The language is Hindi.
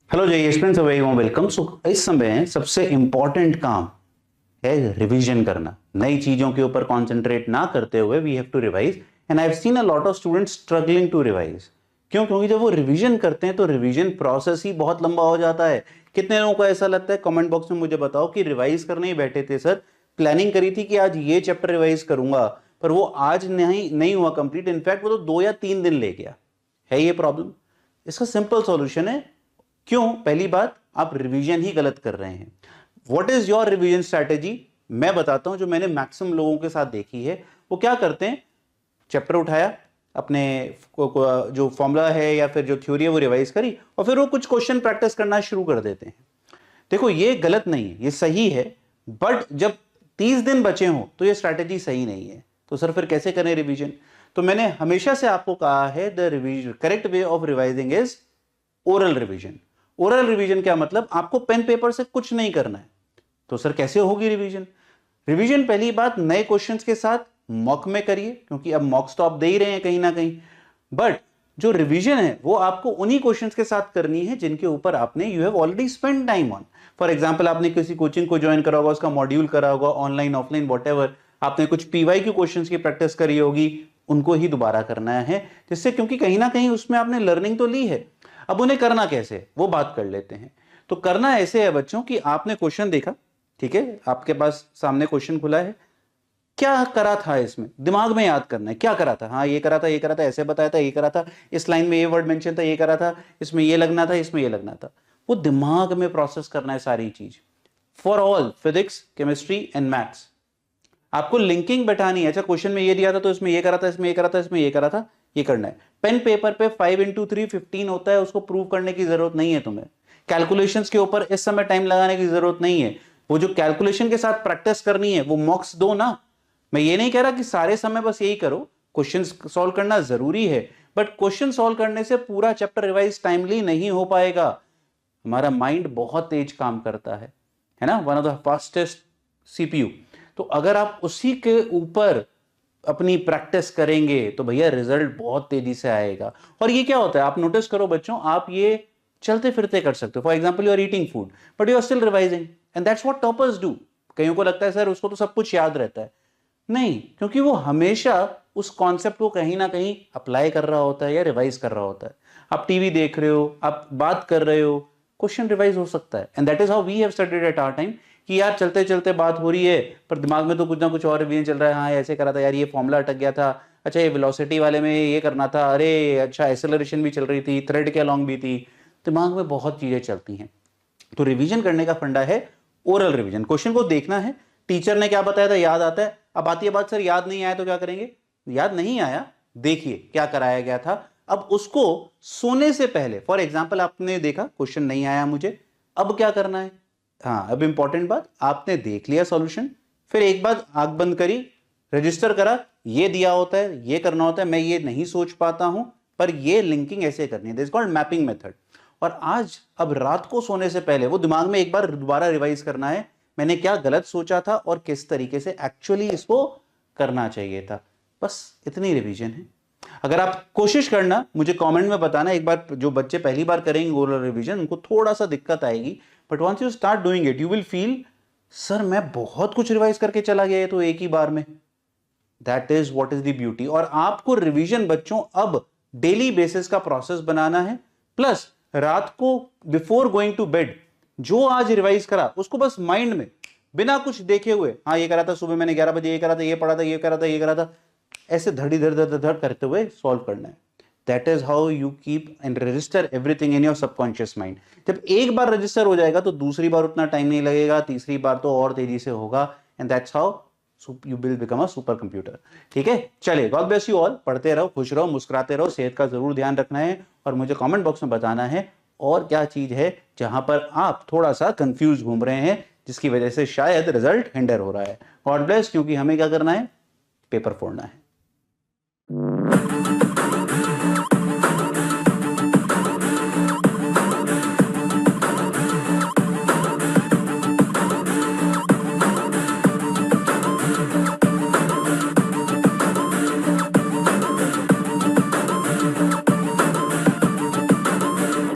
हेलो जय स्टूडेंट्स, वेरी वार्म वेलकम। सो इस समय सबसे इंपॉर्टेंट काम है रिवीजन करना। नई चीजों के ऊपर कंसंट्रेट ना करते हुए we have to revise, and I have seen a lot of students struggling to revise. क्यों? क्योंकि जब वो रिवीजन करते हैं तो रिवीजन प्रोसेस ही बहुत लंबा हो जाता है। कितने लोगों को ऐसा लगता है? कमेंट बॉक्स में मुझे बताओ कि रिवाइज करने ही बैठे थे सर, प्लानिंग करी थी कि आज ये चैप्टर रिवाइज करूंगा, पर वो आज नहीं नहीं हुआ कंप्लीट। इनफैक्ट वो तो 2 या 3 दिन ले गया। है ये प्रॉब्लम? इसका सिंपल सॉल्यूशन है। क्यों? पहली बात, आप रिवीजन ही गलत कर रहे हैं। What is your revision strategy? मैं बताता हूं, जो मैंने मैक्सिमम लोगों के साथ देखी है। वो क्या करते हैं, चैप्टर उठाया, अपने जो फॉर्मूला है या फिर जो थ्योरी है वो रिवाइज करी, और फिर वो कुछ क्वेश्चन प्रैक्टिस करना शुरू कर देते हैं। देखो, ये गलत नहीं है, ये सही है, बट जब 30 दिन बचे हो तो ये स्ट्रैटेजी सही नहीं है। तो सर फिर कैसे करें रिवीजन? तो मैंने हमेशा से आपको कहा है, the revision correct way of revising is oral revision. Oral revision क्या मतलब? आपको पेन पेपर से कुछ नहीं करना है। तो सर कैसे होगी रिवीजन? रिवीजन पहली बात, नए क्वेश्चंस के साथ मॉक में करिए, क्योंकि अब मॉक्स तो आप दे ही रहे हैं कहीं ना कहीं। बट जो रिवीजन है वो आपको उन्हीं क्वेश्चंस के साथ करनी है जिनके ऊपर आपने you have already spend time on. For example, आपने किसी कोचिंग को ज्वाइन करा होगा, उसका मॉड्यूल करा होगा, ऑनलाइन ऑफलाइन वॉटेवर, आपने कुछ पीवाईक्यू क्वेश्चंस की प्रैक्टिस करी होगी, उनको ही दोबारा करना है। जिससे, क्योंकि कहीं ना कहीं उसमें आपने लर्निंग तो ली है। अब उन्हें करना कैसे, वो बात कर लेते हैं। तो करना ऐसे है बच्चों कि आपने क्वेश्चन देखा, ठीक है, आपके पास सामने क्वेश्चन खुला है, क्या करा था इसमें दिमाग में याद करना है। क्या करा था? हाँ, ये करा था, ये करा था, ऐसे बताया था, ये करा था, इस लाइन में ये वर्ड मेंशन था, ये करा था, इसमें ये लगना था, इसमें ये लगना था। वो दिमाग में प्रोसेस करना है सारी चीज। For all physics, chemistry and maths आपको लिंकिंग बैठानी है। अच्छा, क्वेश्चन में ये दिया था तो इसमें ये करा था, इसमें ये करा था, इसमें ये करा था, ये करना है। पेन पेपर पे 5 × 3 15 होता है, उसको प्रूव करने की जरूरत नहीं है तुम्हें। कैलकुलेशंस के ऊपर इस समय टाइम लगाने की जरूरत नहीं है। वो जो कैलकुलेशन के साथ प्रैक्टिस करनी है वो मॉक्स दो ना। मैं ये नहीं कह रहा कि सारे समय बस यही करो, क्वेश्चन सॉल्व करना जरूरी है, बट क्वेश्चन सॉल्व करने से पूरा चैप्टर रिवाइज टाइमली नहीं हो पाएगा। हमारा माइंड बहुत तेज काम करता है ना, one of the fastest CPU. तो अगर आप उसी के ऊपर अपनी प्रैक्टिस करेंगे तो भैया रिजल्ट बहुत तेजी से आएगा। और ये क्या होता है, आप नोटिस करो बच्चों, आप ये चलते फिरते कर सकते हो। For example, you are eating food but you are still revising, and that's what toppers do. कईयों को लगता है सर उसको तो सब कुछ याद रहता है। नहीं, क्योंकि वो हमेशा उस कॉन्सेप्ट को कहीं ना कहीं अप्लाई कर रहा होता है या रिवाइज कर रहा होता है। आप टीवी देख रहे हो, आप बात कर रहे हो, क्वेश्चन रिवाइज हो सकता है। And that is how we have studied at our time, कि यार चलते चलते बात हो रही है पर दिमाग में तो कुछ ना कुछ और रिवीजन चल रहा है। हाँ, ऐसे करा था यार, ये फॉर्मूला अटक गया था, अच्छा ये वेलोसिटी वाले में ये करना था, अरे अच्छा एक्सेलरेशन भी चल रही थी, थ्रेड के अलॉन्ग भी थी। दिमाग में बहुत चीजें चलती हैं। तो रिवीजन करने का फंडा है ओरल रिवीजन। क्वेश्चन को देखना है, टीचर ने क्या बताया था याद आता है। अब आती है बात, सर याद नहीं आया तो क्या करेंगे? याद नहीं आया, देखिए क्या कराया गया था। अब उसको सोने से पहले, फॉर एग्जाम्पल आपने देखा क्वेश्चन नहीं आया मुझे, अब क्या करना है? हाँ, अब इंपॉर्टेंट बात, आपने देख लिया सॉल्यूशन, फिर एक बार आंख बंद करी, रजिस्टर करा, ये दिया होता है, ये करना होता है, मैं ये नहीं सोच पाता हूं, पर ये लिंकिंग ऐसे करनी है, दिस कॉल्ड मैपिंग मेथड। और आज अब रात को सोने से पहले वो दिमाग में एक बार दोबारा रिवाइज करना है, मैंने क्या गलत सोचा था और किस तरीके से एक्चुअली इसको करना चाहिए था। बस इतनी रिवीजन है। अगर आप कोशिश करना, मुझे कमेंट में बताना, एक बार जो बच्चे पहली बार करेंगे ओरल रिवीजन उनको थोड़ा सा दिक्कत आएगी, but once you start doing it you will feel, sir मैं बहुत कुछ रिवाइज करके चला गया तो एक ही बार में। That is what is the beauty. और आपको रिवीजन बच्चों अब डेली बेसिस का प्रोसेस बनाना है। प्लस रात को बिफोर गोइंग टू बेड जो आज रिवाइज करा उसको बस माइंड में बिना कुछ देखे हुए, हाँ ये करा था सुबह मैंने 11 बजे, ये करा था, ये पढ़ा था, ये करा था, ये करा था, ऐसे धड़ी धड़ धड़ धड़ करते हुए सॉल्व करना है। That is how you keep and register everything in your subconscious mind. जब एक बार रजिस्टर हो जाएगा तो दूसरी बार उतना टाइम नहीं लगेगा, तीसरी बार तो और तेजी से होगा, and that's how you will become a super computer. ठीक है, चलिए, गॉड ब्लेस यू ऑल। पढ़ते रहो, खुश रहो, मुस्कुराते रहो, सेहत का जरूर ध्यान रखना है, और मुझे कमेंट बॉक्स में बताना है और क्या चीज है जहां पर आप थोड़ा सा कंफ्यूज घूम रहे हैं, जिसकी वजह से शायद रिजल्ट हिंडर हो रहा है। गॉड ब्लेस, क्योंकि हमें क्या करना है, पेपर फोड़ना है।